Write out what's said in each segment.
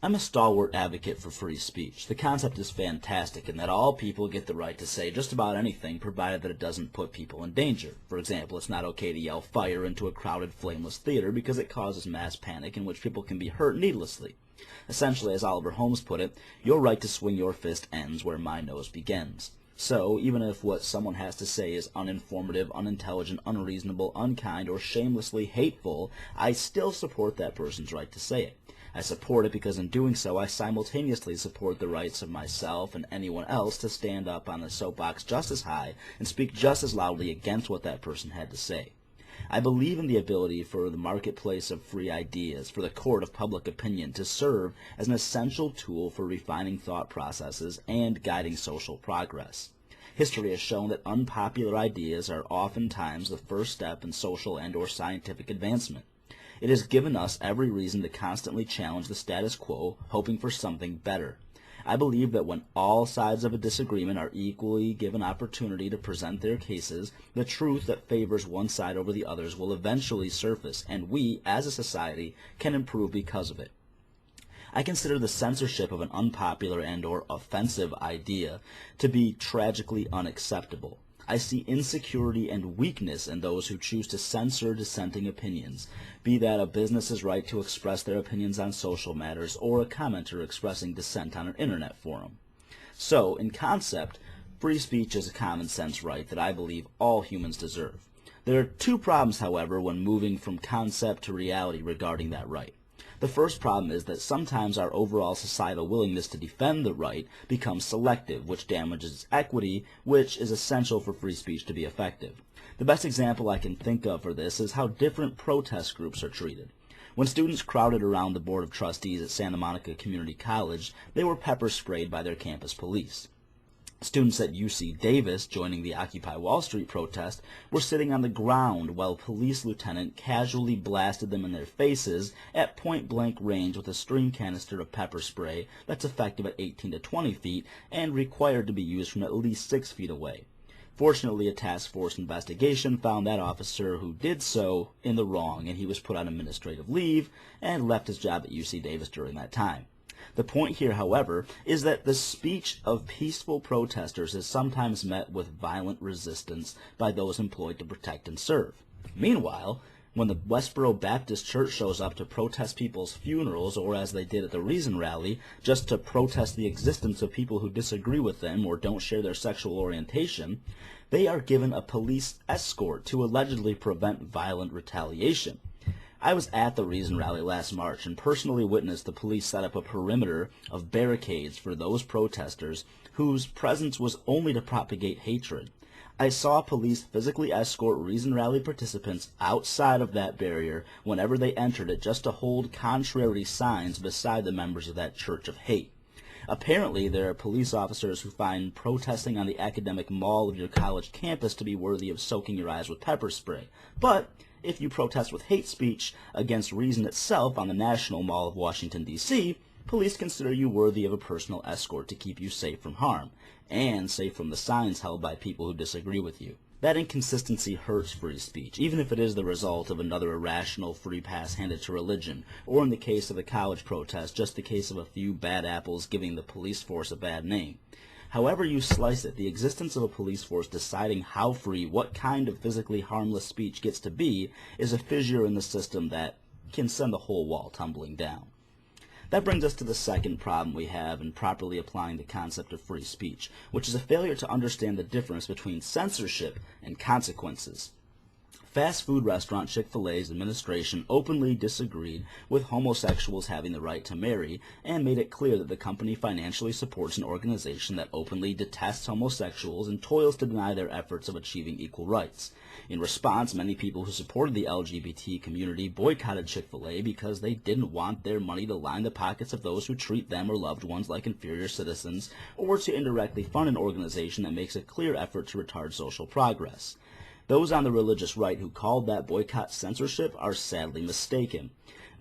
I'm a stalwart advocate for free speech. The concept is fantastic in that all people get the right to say just about anything provided that it doesn't put people in danger. For example, it's not okay to yell fire into a crowded, flameless theater because it causes mass panic in which people can be hurt needlessly. Essentially, as Oliver Holmes put it, your right to swing your fist ends where my nose begins. So, even if what someone has to say is uninformative, unintelligent, unreasonable, unkind, or shamelessly hateful, I still support that person's right to say it. I support it because in doing so, I simultaneously support the rights of myself and anyone else to stand up on the soapbox just as high and speak just as loudly against what that person had to say. I believe in the ability for the marketplace of free ideas, for the court of public opinion, to serve as an essential tool for refining thought processes and guiding social progress. History has shown that unpopular ideas are oftentimes the first step in social and/or scientific advancement. It has given us every reason to constantly challenge the status quo, hoping for something better. I believe that when all sides of a disagreement are equally given opportunity to present their cases, the truth that favors one side over the others will eventually surface, and we, as a society, can improve because of it. I consider the censorship of an unpopular and/or offensive idea to be tragically unacceptable. I see insecurity and weakness in those who choose to censor dissenting opinions, be that a business's right to express their opinions on social matters or a commenter expressing dissent on an internet forum. So, in concept, free speech is a common sense right that I believe all humans deserve. There are two problems, however, when moving from concept to reality regarding that right. The first problem is that sometimes our overall societal willingness to defend the right becomes selective, which damages equity, which is essential for free speech to be effective. The best example I can think of for this is how different protest groups are treated. When students crowded around the Board of Trustees at Santa Monica Community College, they were pepper sprayed by their campus police. Students at UC Davis, joining the Occupy Wall Street protest, were sitting on the ground while a police lieutenant casually blasted them in their faces at point-blank range with a stream canister of pepper spray that's effective at 18 to 20 feet and required to be used from at least 6 feet away. Fortunately, a task force investigation found that officer who did so in the wrong, and he was put on administrative leave and left his job at UC Davis during that time. The point here, however, is that the speech of peaceful protesters is sometimes met with violent resistance by those employed to protect and serve. Meanwhile, when the Westboro Baptist Church shows up to protest people's funerals, or as they did at the Reason Rally, just to protest the existence of people who disagree with them or don't share their sexual orientation, they are given a police escort to allegedly prevent violent retaliation. I was at the Reason Rally last March and personally witnessed the police set up a perimeter of barricades for those protesters whose presence was only to propagate hatred. I saw police physically escort Reason Rally participants outside of that barrier whenever they entered it just to hold contrary signs beside the members of that church of hate. Apparently, there are police officers who find protesting on the academic mall of your college campus to be worthy of soaking your eyes with pepper spray. But if you protest with hate speech against Reason itself on the National Mall of Washington, D.C., police consider you worthy of a personal escort to keep you safe from harm, and safe from the signs held by people who disagree with you. That inconsistency hurts free speech, even if it is the result of another irrational free pass handed to religion, or in the case of the college protest, just the case of a few bad apples giving the police force a bad name. However you slice it, the existence of a police force deciding how free, what kind of physically harmless speech gets to be, is a fissure in the system that can send the whole wall tumbling down. That brings us to the second problem we have in properly applying the concept of free speech, which is a failure to understand the difference between censorship and consequences. Fast food restaurant Chick-fil-A's administration openly disagreed with homosexuals having the right to marry and made it clear that the company financially supports an organization that openly detests homosexuals and toils to deny their efforts of achieving equal rights. In response, many people who supported the LGBT community boycotted Chick-fil-A because they didn't want their money to line the pockets of those who treat them or loved ones like inferior citizens, or to indirectly fund an organization that makes a clear effort to retard social progress. Those on the religious right who called that boycott censorship are sadly mistaken.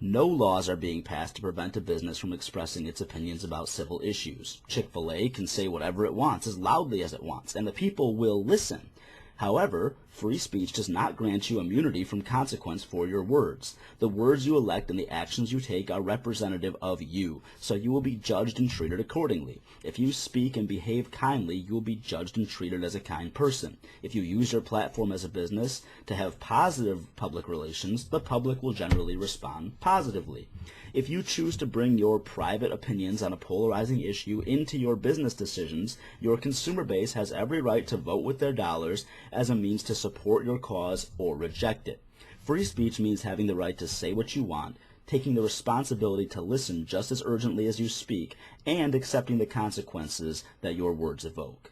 No laws are being passed to prevent a business from expressing its opinions about civil issues. Chick-fil-A can say whatever it wants as loudly as it wants, and the people will listen. However, Free speech does not grant you immunity from consequence for your words. The words you elect and the actions you take are representative of you, so you will be judged and treated accordingly. If you speak and behave kindly, you will be judged and treated as a kind person. If you use your platform as a business to have positive public relations, the public will generally respond positively. If you choose to bring your private opinions on a polarizing issue into your business decisions, your consumer base has every right to vote with their dollars as a means to support your cause or reject it. Free speech means having the right to say what you want, taking the responsibility to listen just as urgently as you speak, and accepting the consequences that your words evoke.